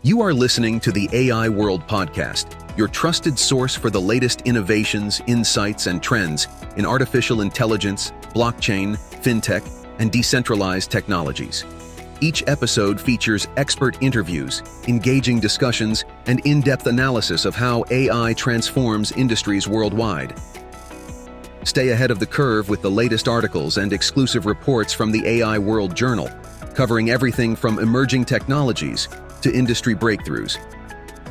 You are listening to the AI World Podcast, your trusted source for the latest innovations, insights, and trends in artificial intelligence, blockchain, fintech, and decentralized technologies. Each episode features expert interviews, engaging discussions, and in-depth analysis of how AI transforms industries worldwide. Stay ahead of the curve with the latest articles and exclusive reports from the AI World Journal, covering everything from emerging technologies to industry breakthroughs.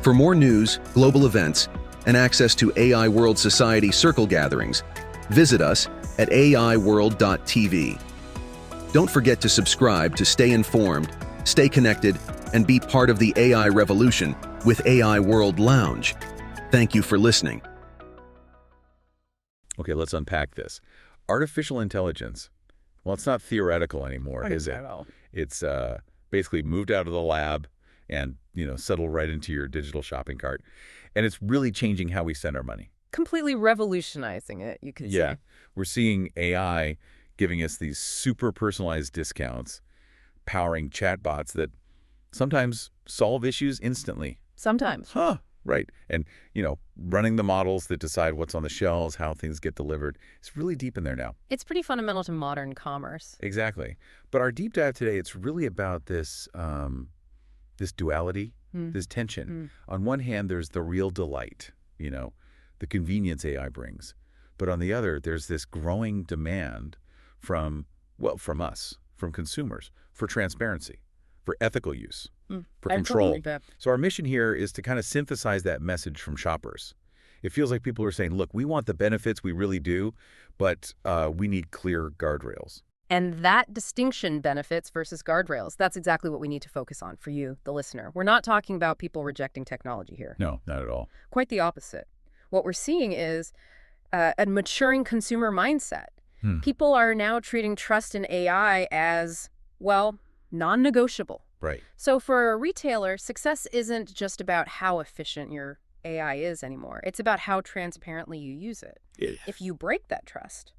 For more news, global events, and access to AI World Society circle gatherings, visit us at aiworld.tv. Don't forget to subscribe to stay informed, stay connected, and be part of the AI revolution with AI World Lounge. Thank you for listening. Okay, let's unpack this. Artificial intelligence, well, it's not theoretical anymore, is it? It's basically moved out of the lab and, settled right into your digital shopping cart. And it's really changing how we spend our money. Completely revolutionizing it, you could say. Yeah, we're seeing AI giving us these super personalized discounts, powering chatbots that sometimes solve issues instantly. Sometimes. Right. And, running the models that decide what's on the shelves, how things get delivered. It's really deep in there now. It's pretty fundamental to modern commerce. Exactly. But our deep dive today, it's really about this this duality, this tension. On one hand, there's the real delight, the convenience AI brings. But on the other, there's this growing demand from us, from consumers, for transparency, for ethical use, for control. So our mission here is to kind of synthesize that message from shoppers. It feels like people are saying, look, we want the benefits, we really do, but we need clear guardrails. And that distinction, benefits versus guardrails, that's exactly what we need to focus on for you, the listener. We're not talking about people rejecting technology here. No, not at all. Quite the opposite. What we're seeing is a maturing consumer mindset. People are now treating trust in AI as, non-negotiable. Right. So for a retailer, success isn't just about how efficient your AI is anymore. It's about how transparently you use it. If you break that trust,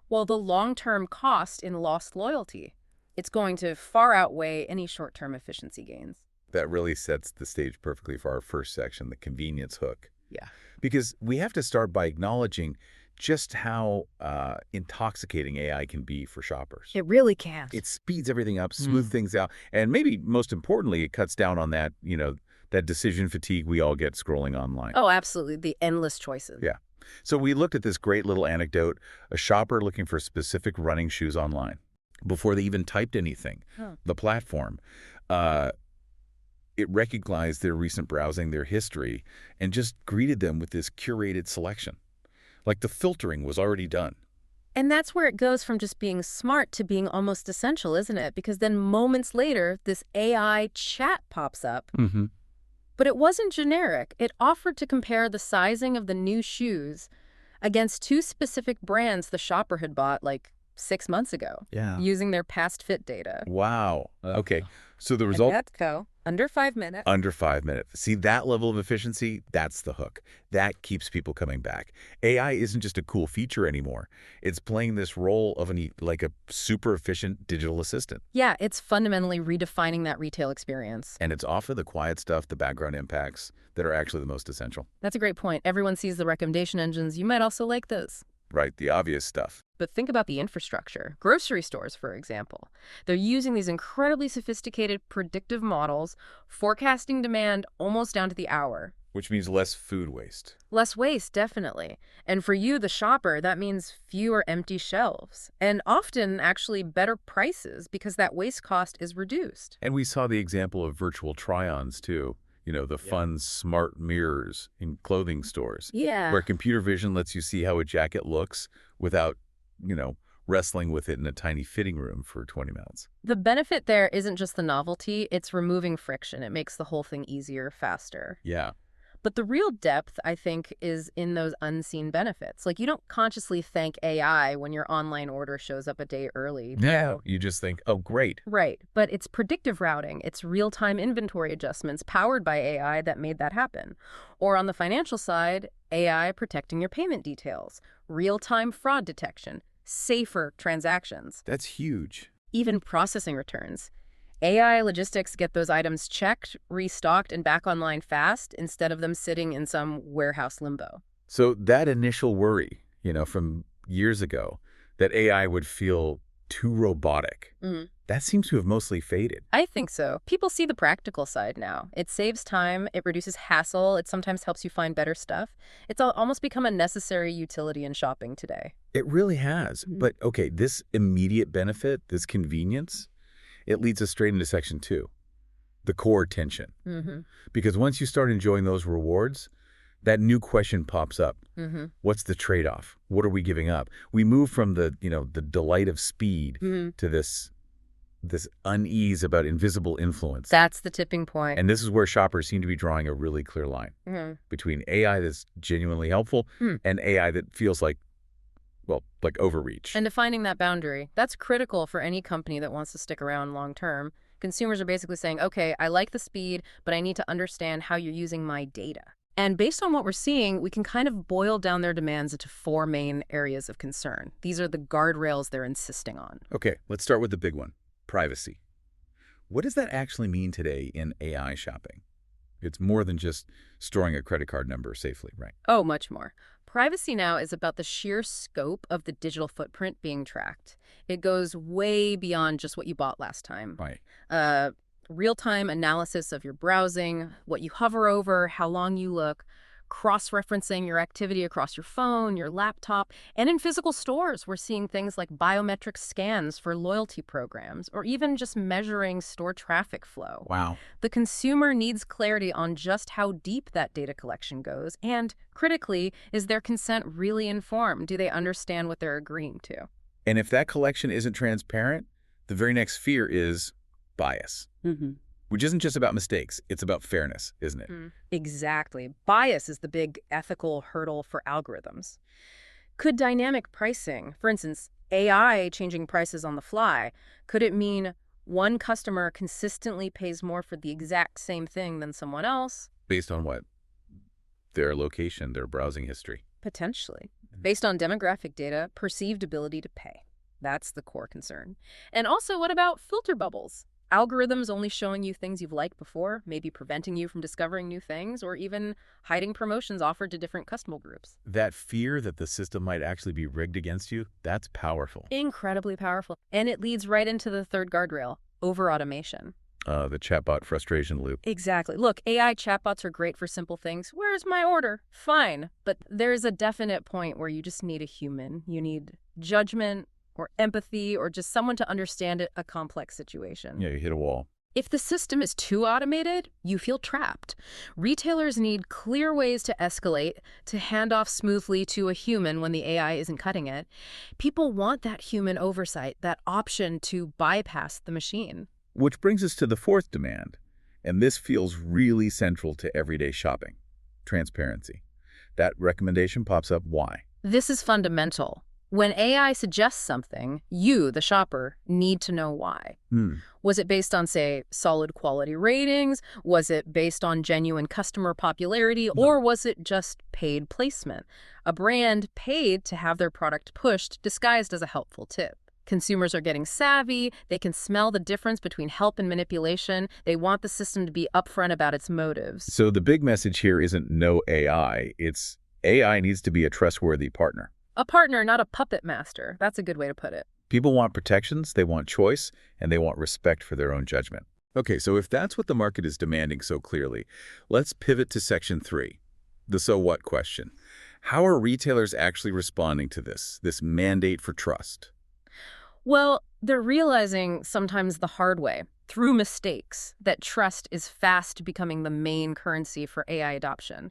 the long-term cost in lost loyalty, it's going to far outweigh any short-term efficiency gains. That really sets the stage perfectly for our first section, the convenience hook. Yeah. Because we have to start by acknowledging just how intoxicating AI can be for shoppers. It really can. It speeds everything up, smooths things out, and maybe most importantly, it cuts down on that, that decision fatigue we all get scrolling online. Oh, absolutely. The endless choices. Yeah. So we looked at this great little anecdote, a shopper looking for specific running shoes online. Before they even typed anything, the platform, it recognized their recent browsing, their history, and just greeted them with this curated selection. Like the filtering was already done. And that's where it goes from just being smart to being almost essential, isn't it? Because then moments later, this AI chat pops up. But it wasn't generic. It offered to compare the sizing of the new shoes against two specific brands the shopper had bought 6 months ago. Yeah. Using their past fit data. Wow. Okay. So the result... And Petco, under 5 minutes. Under 5 minutes. See, that level of efficiency, that's the hook. That keeps people coming back. AI isn't just a cool feature anymore. It's playing this role of a super efficient digital assistant. Yeah, it's fundamentally redefining that retail experience. And it's often the quiet stuff, the background impacts, that are actually the most essential. That's a great point. Everyone sees the recommendation engines. You might also like those. Right, the obvious stuff. But think about the infrastructure. Grocery stores, for example. They're using these incredibly sophisticated predictive models, forecasting demand almost down to the hour. Which means less food waste. Less waste, definitely. And for you, the shopper, that means fewer empty shelves. And often, actually, better prices because that waste cost is reduced. And we saw the example of virtual try-ons, too. The fun smart mirrors in clothing stores. Yeah. Where computer vision lets you see how a jacket looks without, wrestling with it in a tiny fitting room for 20 minutes. The benefit there isn't just the novelty, it's removing friction. It makes the whole thing easier, faster. Yeah. But the real depth, I think, is in those unseen benefits. You don't consciously thank AI when your online order shows up a day early. No, you just think, oh, great. Right. But it's predictive routing. It's real-time inventory adjustments powered by AI that made that happen. Or on the financial side, AI protecting your payment details, real-time fraud detection, safer transactions. That's huge. Even processing returns. AI logistics get those items checked, restocked, and back online fast instead of them sitting in some warehouse limbo. So that initial worry, from years ago, that AI would feel too robotic, that seems to have mostly faded. I think so. People see the practical side now. It saves time, it reduces hassle, it sometimes helps you find better stuff. It's almost become a necessary utility in shopping today. It really has. But, okay, this immediate benefit, this convenience, it leads us straight into section 2, the core tension. Because once you start enjoying those rewards, that new question pops up. What's the trade-off? What are we giving up? We move from the delight of speed to this unease about invisible influence. That's the tipping point. And this is where shoppers seem to be drawing a really clear line between AI that's genuinely helpful and AI that feels like overreach. And defining that boundary, that's critical for any company that wants to stick around long term. Consumers are basically saying, okay, I like the speed, but I need to understand how you're using my data. And based on what we're seeing, we can kind of boil down their demands into 4 main areas of concern. These are the guardrails they're insisting on. Okay, let's start with the big one, privacy. What does that actually mean today in AI shopping? It's more than just storing a credit card number safely, right? Oh, much more. Privacy now is about the sheer scope of the digital footprint being tracked. It goes way beyond just what you bought last time. Right. Real-time analysis of your browsing, what you hover over, how long you look, cross-referencing your activity across your phone, your laptop, and in physical stores, we're seeing things like biometric scans for loyalty programs, or even just measuring store traffic flow. Wow. The consumer needs clarity on just how deep that data collection goes, and critically, is their consent really informed? Do they understand what they're agreeing to? And if that collection isn't transparent, the very next fear is bias. Which isn't just about mistakes, it's about fairness, isn't it? Exactly. Bias is the big ethical hurdle for algorithms. Could dynamic pricing, for instance, AI changing prices on the fly, could it mean one customer consistently pays more for the exact same thing than someone else? Based on what? Their location, their browsing history. Potentially. Based on demographic data, perceived ability to pay. That's the core concern. And also, what about filter bubbles? Algorithms only showing you things you've liked before, maybe preventing you from discovering new things, or even hiding promotions offered to different customer groups. That fear that the system might actually be rigged against you, that's powerful. Incredibly powerful. And it leads right into the third guardrail, over-automation. The chatbot frustration loop. Exactly. Look, AI chatbots are great for simple things. Where's my order? Fine. But there's a definite point where you just need a human. You need judgment, or empathy, or just someone to understand a complex situation. Yeah, you hit a wall. If the system is too automated, you feel trapped. Retailers need clear ways to escalate, to hand off smoothly to a human when the AI isn't cutting it. People want that human oversight, that option to bypass the machine. Which brings us to the fourth demand, and this feels really central to everyday shopping: transparency. That recommendation pops up. Why? This is fundamental. When AI suggests something, you, the shopper, need to know why. Was it based on, say, solid quality ratings? Was it based on genuine customer popularity? Or was it just paid placement? A brand paid to have their product pushed, disguised as a helpful tip. Consumers are getting savvy. They can smell the difference between help and manipulation. They want the system to be upfront about its motives. So the big message here isn't no AI. It's AI needs to be a trustworthy partner. A partner, not a puppet master. That's a good way to put it. People want protections, they want choice, and they want respect for their own judgment. Okay, so if that's what the market is demanding so clearly, let's pivot to section 3, the so what question. How are retailers actually responding to this mandate for trust? Well, they're realizing sometimes the hard way, through mistakes, that trust is fast becoming the main currency for AI adoption.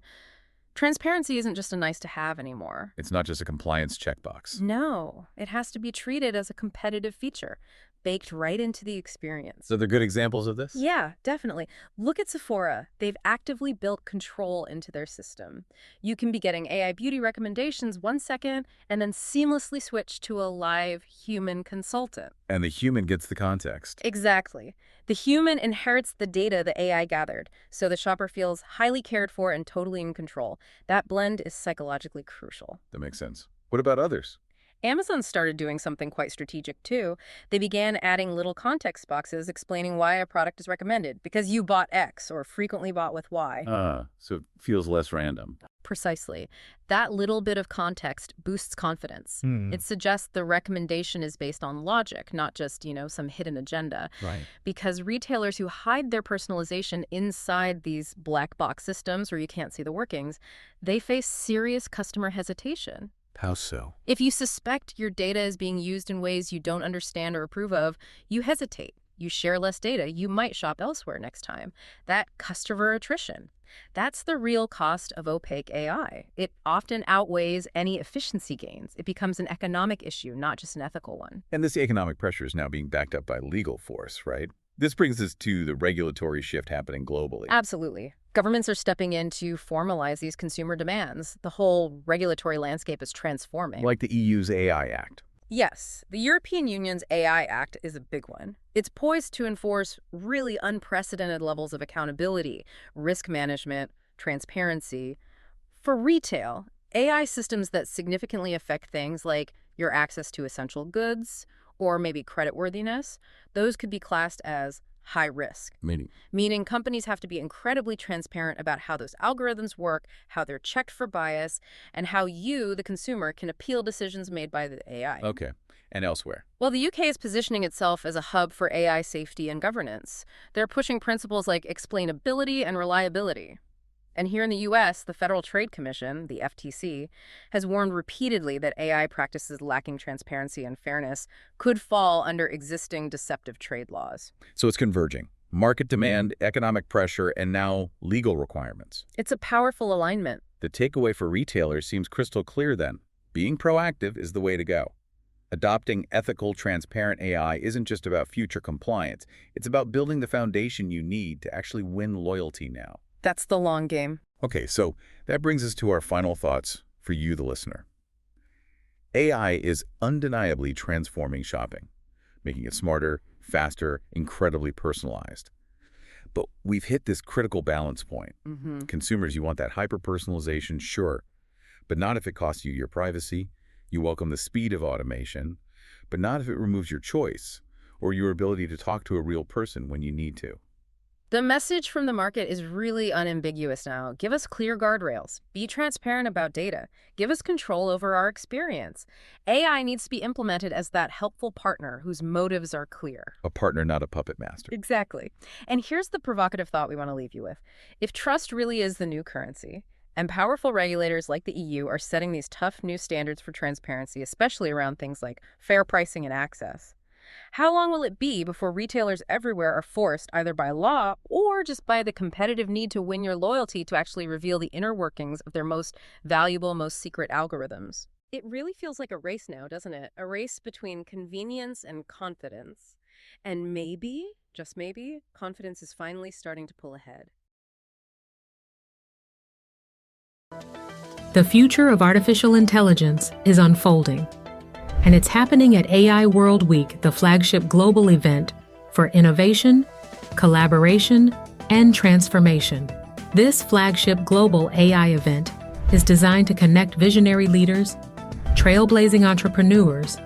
Transparency isn't just a nice to have anymore. It's not just a compliance checkbox. No, it has to be treated as a competitive feature, baked right into the experience. So they're good examples of this? Yeah, definitely. Look at Sephora. They've actively built control into their system. You can be getting AI beauty recommendations 1 second and then seamlessly switch to a live human consultant. And the human gets the context. Exactly. The human inherits the data the AI gathered, so the shopper feels highly cared for and totally in control. That blend is psychologically crucial. That makes sense. What about others? Amazon started doing something quite strategic, too. They began adding little context boxes explaining why a product is recommended, because you bought X or frequently bought with Y. So it feels less random. Precisely. That little bit of context boosts confidence. It suggests the recommendation is based on logic, not just, some hidden agenda. Right. Because retailers who hide their personalization inside these black box systems where you can't see the workings, they face serious customer hesitation. How so? If you suspect your data is being used in ways you don't understand or approve of, you hesitate. You share less data. You might shop elsewhere next time. That customer attrition. That's the real cost of opaque AI. It often outweighs any efficiency gains. It becomes an economic issue, not just an ethical one. And this economic pressure is now being backed up by legal force, right? This brings us to the regulatory shift happening globally. Absolutely. Governments are stepping in to formalize these consumer demands. The whole regulatory landscape is transforming. Like the EU's AI Act. Yes, the European Union's AI Act is a big one. It's poised to enforce really unprecedented levels of accountability, risk management, transparency. For retail, AI systems that significantly affect things like your access to essential goods or maybe creditworthiness, those could be classed as high risk. Meaning companies have to be incredibly transparent about how those algorithms work, how they're checked for bias, and how you, the consumer, can appeal decisions made by the AI. Okay. And elsewhere? Well, the UK is positioning itself as a hub for AI safety and governance. They're pushing principles like explainability and reliability. And here in the U.S., the Federal Trade Commission, the FTC, has warned repeatedly that AI practices lacking transparency and fairness could fall under existing deceptive trade laws. So it's converging. Market demand, economic pressure, and now legal requirements. It's a powerful alignment. The takeaway for retailers seems crystal clear then. Being proactive is the way to go. Adopting ethical, transparent AI isn't just about future compliance. It's about building the foundation you need to actually win loyalty now. That's the long game. Okay, so that brings us to our final thoughts for you, the listener. AI is undeniably transforming shopping, making it smarter, faster, incredibly personalized. But we've hit this critical balance point. Consumers, you want that hyper-personalization, sure, but not if it costs you your privacy. You welcome the speed of automation, but not if it removes your choice or your ability to talk to a real person when you need to. The message from the market is really unambiguous now. Give us clear guardrails. Be transparent about data. Give us control over our experience. AI needs to be implemented as that helpful partner whose motives are clear. A partner, not a puppet master. Exactly. And here's the provocative thought we want to leave you with. If trust really is the new currency, and powerful regulators like the EU are setting these tough new standards for transparency, especially around things like fair pricing and access, how long will it be before retailers everywhere are forced, either by law or just by the competitive need to win your loyalty, to actually reveal the inner workings of their most valuable, most secret algorithms? It really feels like a race now, doesn't it? A race between convenience and confidence. And maybe, just maybe, confidence is finally starting to pull ahead. The future of artificial intelligence is unfolding. And it's happening at AI World Week, the flagship global event for innovation, collaboration, and transformation. This flagship global AI event is designed to connect visionary leaders, trailblazing entrepreneurs,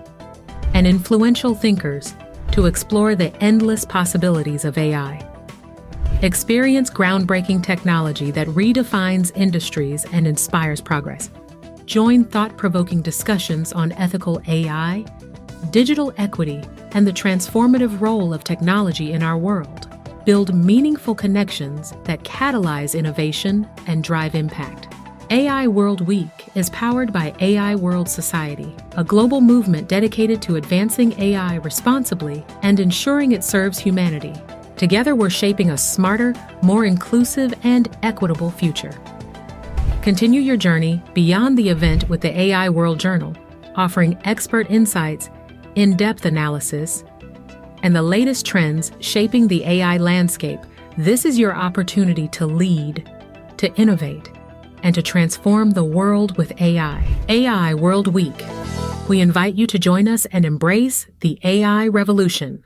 and influential thinkers to explore the endless possibilities of AI. Experience groundbreaking technology that redefines industries and inspires progress. Join thought-provoking discussions on ethical AI, digital equity, and the transformative role of technology in our world. Build meaningful connections that catalyze innovation and drive impact. AI World Week is powered by AI World Society, a global movement dedicated to advancing AI responsibly and ensuring it serves humanity. Together, we're shaping a smarter, more inclusive, and equitable future. Continue your journey beyond the event with the AI World Journal, offering expert insights, in-depth analysis, and the latest trends shaping the AI landscape. This is your opportunity to lead, to innovate, and to transform the world with AI. AI World Week. We invite you to join us and embrace the AI revolution.